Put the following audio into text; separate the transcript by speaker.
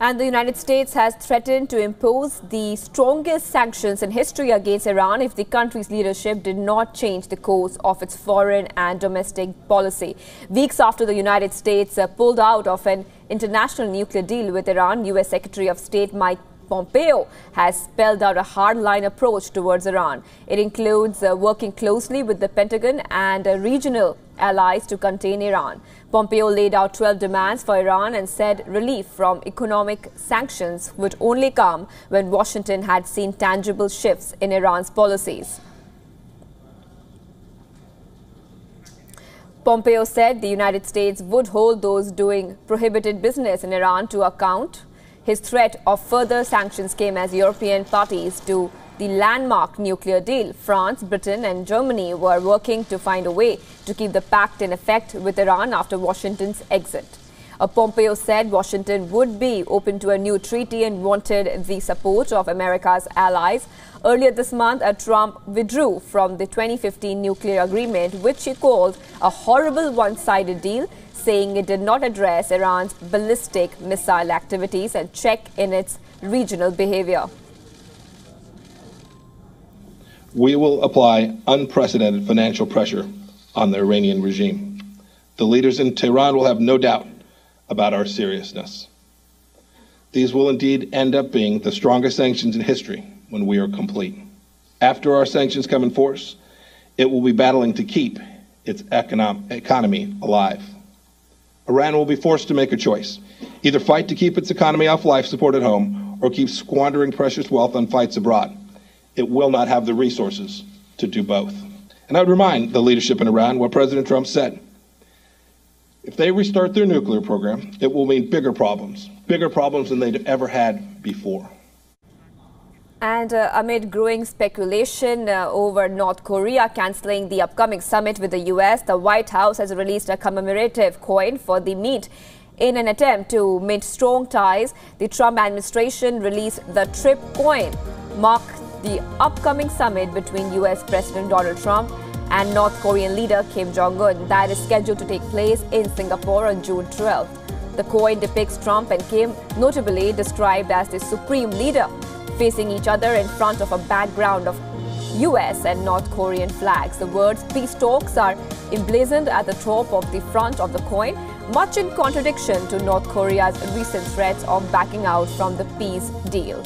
Speaker 1: And the United States has threatened to impose the strongest sanctions in history against Iran if the country's leadership did not change the course of its foreign and domestic policy. Weeks after the United States pulled out of an international nuclear deal with Iran, U.S. Secretary of State Mike Pompeo has spelled out a hardline approach towards Iran. It includes working closely with the Pentagon and regional allies to contain Iran. Pompeo laid out 12 demands for Iran and said relief from economic sanctions would only come when Washington had seen tangible shifts in Iran's policies. Pompeo said the United States would hold those doing prohibited business in Iran to account. His threat of further sanctions came as European parties to the landmark nuclear deal. France, Britain and Germany were working to find a way to keep the pact in effect with Iran after Washington's exit. Pompeo said Washington would be open to a new treaty and wanted the support of America's allies. Earlier this month, Trump withdrew from the 2015 nuclear agreement, which he called a horrible one-sided deal, saying it did not address Iran's ballistic missile activities and check in its regional behavior.
Speaker 2: We will apply unprecedented financial pressure on the Iranian regime. The leaders in Tehran will have no doubt about our seriousness. These will indeed end up being the strongest sanctions in history when we are complete. After our sanctions come in force, it will be battling to keep its economy alive. Iran will be forced to make a choice: either fight to keep its economy off life support at home or keep squandering precious wealth on fights abroad. It will not have the resources to do both. And I would remind the leadership in Iran what President Trump said. If they restart their nuclear program, it will mean bigger problems than they'd ever had before.
Speaker 1: And amid growing speculation over North Korea cancelling the upcoming summit with the U.S., the White House has released a commemorative coin for the meet. In an attempt to mint strong ties, the Trump administration released the Trip coin, mark the upcoming summit between U.S. President Donald Trump and North Korean leader Kim Jong-un that is scheduled to take place in Singapore on June 12th. The coin depicts Trump and Kim, notably described as the supreme leader, facing each other in front of a background of U.S. and North Korean flags. The words "peace talks" are emblazoned at the top of the front of the coin, much in contradiction to North Korea's recent threats of backing out from the peace deal.